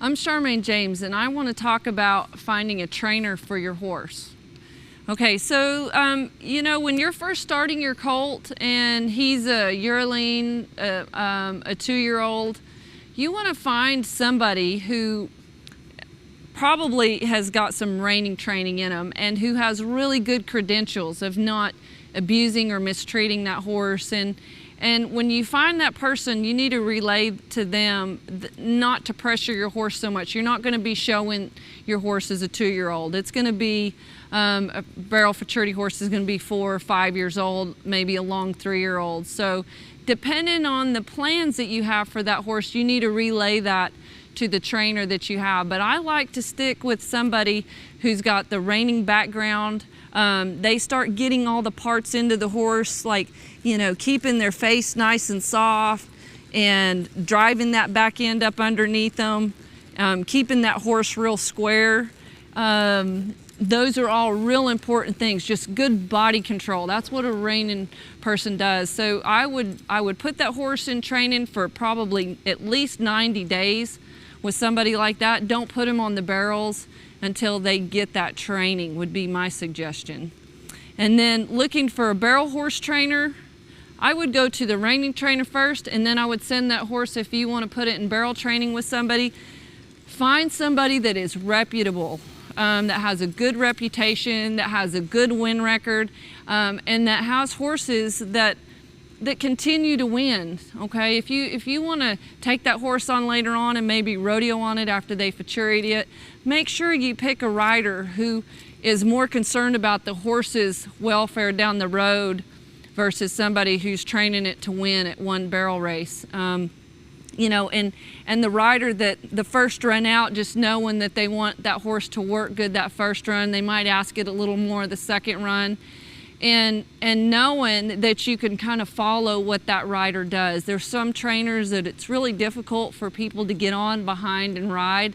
I'm Charmayne James, and I want to talk about finding a trainer for your horse. Okay, so when you're first starting your colt and he's a yearling, a 2-year-old, you want to find somebody who probably has got some reining training in them and who has really good credentials of not abusing or mistreating that horse. And when you find that person, you need to relay to them not to pressure your horse so much. You're not going to be showing your horse as a 2-year-old. It's going to be, a barrel futurity horse is going to be 4 or 5 years old, maybe a long 3-year-old. So depending on the plans that you have for that horse, you need to relay that to the trainer that you have. But I like to stick with somebody who's got the reining background. They start getting all the parts into the horse, like, keeping their face nice and soft and driving that back end up underneath them, keeping that horse real square. Those are all real important things, just good body control. That's what a reining person does. So I would put that horse in training for probably at least 90 days with somebody like that. Don't put him on the barrels until they get that training, would be my suggestion. And then looking for a barrel horse trainer, I would go to the reining trainer first, and then I would send that horse, if you want to put it in barrel training with somebody, find somebody that is reputable, that has a good reputation, that has a good win record, and that has horses that continue to win. Okay, if you want to take that horse on later on and maybe rodeo on it after they futuried it, make sure you pick a rider who is more concerned about the horse's welfare down the road versus somebody who's training it to win at one barrel race. And the rider that the first run out, just knowing that they want that horse to work good that first run, they might ask it a little more the second run. And knowing that you can kind of follow what that rider does. There's some trainers that it's really difficult for people to get on behind and ride.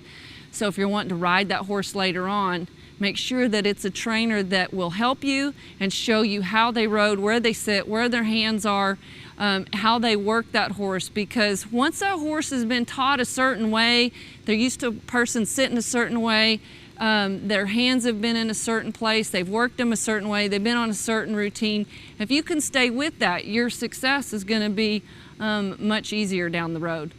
So if you're wanting to ride that horse later on, make sure that it's a trainer that will help you and show you how they rode, where they sit, where their hands are, how they work that horse. Because once that horse has been taught a certain way, they're used to a person sitting a certain way, their hands have been in a certain place, they've worked them a certain way, they've been on a certain routine. If you can stay with that, your success is going to be much easier down the road.